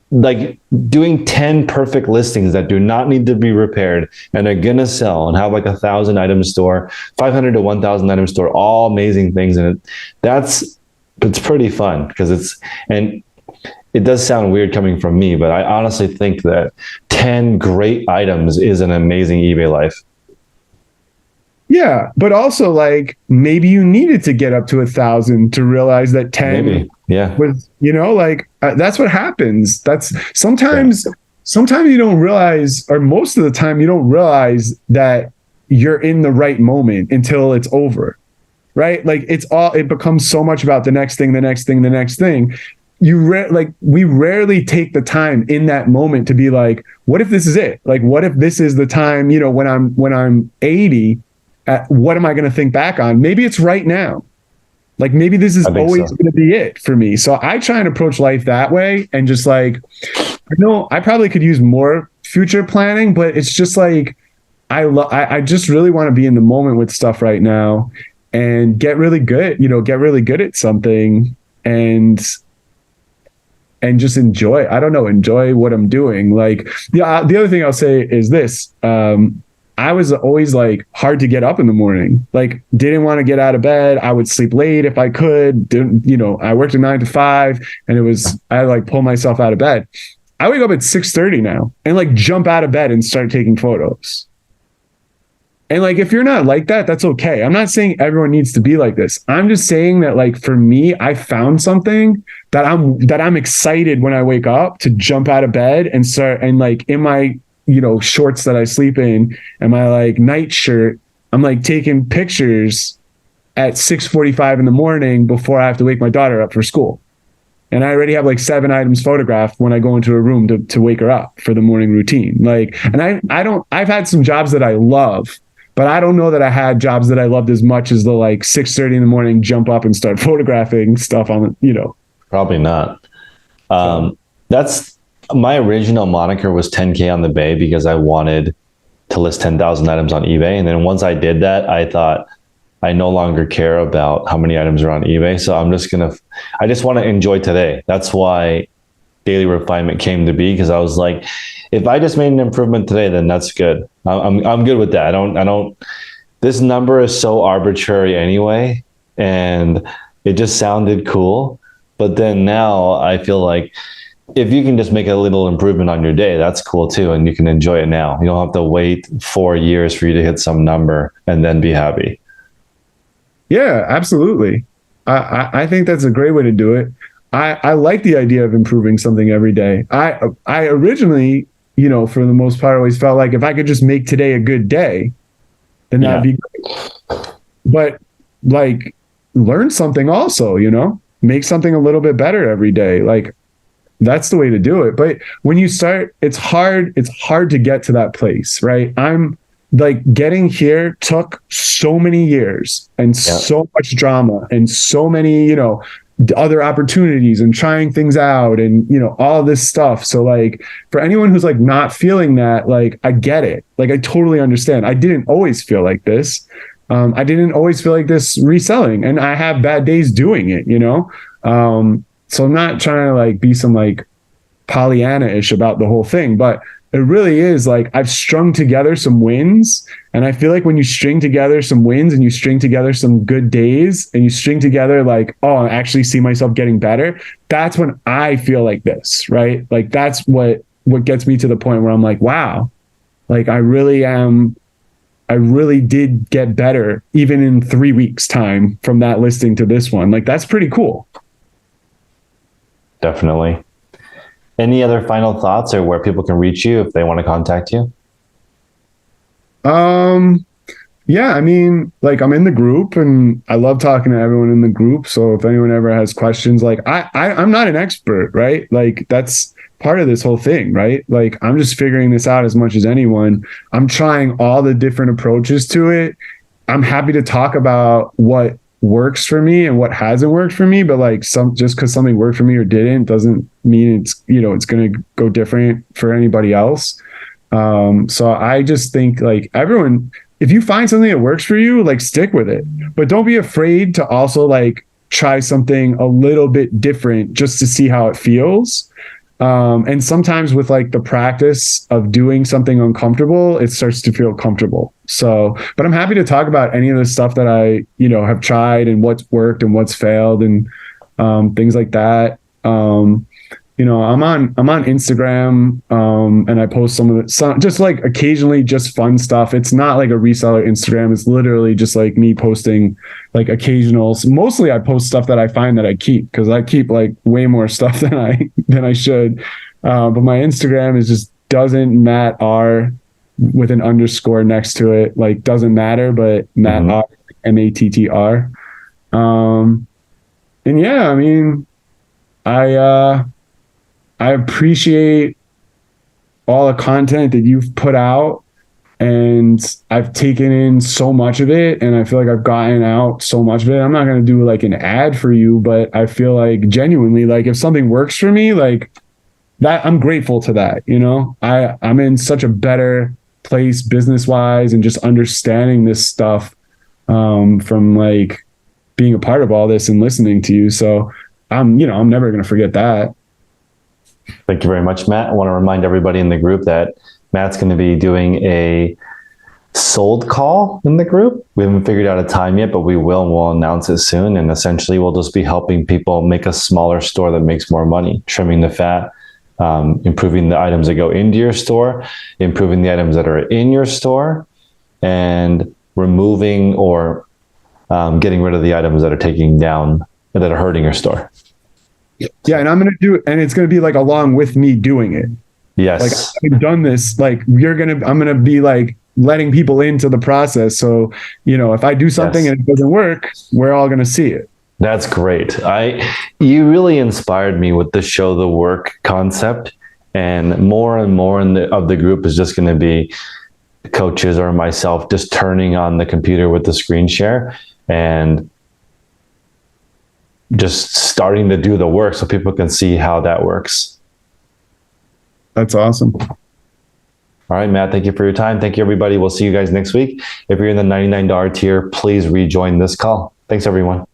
like doing 10 perfect listings that do not need to be repaired and are going to sell, and have like 1,000 item store, 500 to 1,000 item store, all amazing things. And it's pretty fun, because it does sound weird coming from me, but I honestly think that 10 great items is an amazing eBay life. Yeah, but also like maybe you needed to get up to 1,000 to realize that 10 was, like that's what happens. That's sometimes you don't realize, or most of the time you don't realize that you're in the right moment until it's over, right? Like it becomes so much about the next thing, the next thing, the next thing. We rarely take the time in that moment to be like, what if this is it? Like, what if this is the time, when I'm 80, what am I going to think back on? Maybe it's right now. Like, maybe this is always going to be it for me. So I try and approach life that way, and just like, I probably could use more future planning, but it's just like, I just really want to be in the moment with stuff right now and get really good at something, and just enjoy what I'm doing. Like, the other thing I'll say is this. I was always like hard to get up in the morning, like didn't want to get out of bed. I would sleep late if I could. I worked a 9 to 5, and I like pull myself out of bed. I wake up at 6:30 now and like jump out of bed and start taking photos. And like, if you're not like that, that's okay. I'm not saying everyone needs to be like this. I'm just saying that, like, for me, I found something that I'm excited when I wake up to jump out of bed and start, and like in my shorts that I sleep in and my like night shirt, I'm like taking pictures at 6:45 in the morning before I have to wake my daughter up for school. And I already have like 7 items photographed when I go into a room to wake her up for the morning routine. Like, and I've had some jobs that I love, but I don't know that I had jobs that I loved as much as the like 6:30 in the morning, jump up and start photographing stuff on, Probably not. That's my original moniker was 10K on the Bay, because I wanted to list 10,000 items on eBay. And then once I did that, I thought I no longer care about how many items are on eBay. So I just want to enjoy today. That's why Daily Refinement came to be, because I was like, if I just made an improvement today, then that's good. I'm good with that. I don't, this number is so arbitrary anyway, and it just sounded cool. But then now I feel like if you can just make a little improvement on your day, that's cool too. And you can enjoy it now. You don't have to wait 4 years for you to hit some number and then be happy. Yeah, absolutely. I think that's a great way to do it. I like the idea of improving something every day. I originally, for the most part, always felt like if I could just make today a good day, then that'd be great. But like, learn something also, make something a little bit better every day. Like, that's the way to do it. But when you start, it's hard to get to that place, right? I'm like, getting here took so many years and so much drama and so many, other opportunities and trying things out and, all this stuff. So like, for anyone who's like not feeling that, like, I get it. Like, I totally understand. I didn't always feel like this. I didn't always feel like this reselling, and I have bad days doing it, so I'm not trying to like be some like Pollyanna-ish about the whole thing, but it really is like, I've strung together some wins. And I feel like when you string together some wins and you string together some good days and you string together like, oh, I actually see myself getting better, that's when I feel like this, right? Like, that's what gets me to the point where I'm like, wow, like, I really did get better even in 3 weeks time from that listing to this one. Like, that's pretty cool. Definitely. Any other final thoughts, or where people can reach you if they want to contact you? Yeah, I mean, like, I'm in the group and I love talking to everyone in the group. So if anyone ever has questions, like, I'm not an expert, right? Like, that's part of this whole thing, right? Like, I'm just figuring this out as much as anyone. I'm trying all the different approaches to it. I'm happy to talk about what works for me and what hasn't worked for me, but like, just because something worked for me or didn't doesn't mean it's going to go different for anybody else. So I just think, like, everyone, if you find something that works for you, like, stick with it, but don't be afraid to also like try something a little bit different just to see how it feels. And sometimes with like the practice of doing something uncomfortable, it starts to feel comfortable. So, but I'm happy to talk about any of the stuff that I, have tried and what's worked and what's failed and things like that. I'm on Instagram, and I post some of it, just like occasionally just fun stuff. It's not like a reseller Instagram. It's literally just like me posting like occasionals. Mostly I post stuff that I find that I keep, because I keep like way more stuff than I should. But my Instagram is just doesn't Matt R. with an underscore next to it. Like, doesn't matter, but Matt, Mattr. And yeah, I mean, I appreciate all the content that you've put out, and I've taken in so much of it, and I feel like I've gotten out so much of it. I'm not going to do like an ad for you, but I feel like genuinely, like if something works for me, like that, I'm grateful to that. You know, I'm in such a better place business wise and just understanding this stuff from like being a part of all this and listening to you. So I'm never going to forget that. Thank you very much, Matt. I want to remind everybody in the group that Matt's going to be doing a sold call in the group. We haven't figured out a time yet, but we will, and we'll announce it soon. And essentially, we'll just be helping people make a smaller store that makes more money, trimming the fat, improving the items that go into your store, improving the items that are in your store, and removing or getting rid of the items that are taking down, that are hurting your store. Yeah, and I'm going to do it, and it's going to be like along with me doing it. Yes. Like, I've done this, like I'm going to be like letting people into the process. So, if I do something and it doesn't work, we're all going to see it. That's great. You really inspired me with the show the work concept, and more of the group is just going to be coaches or myself just turning on the computer with the screen share and just starting to do the work so people can see how that works. That's awesome. All right, Matt, thank you for your time. Thank you, everybody. We'll see you guys next week. If you're in the $99 tier, please rejoin this call. Thanks, everyone.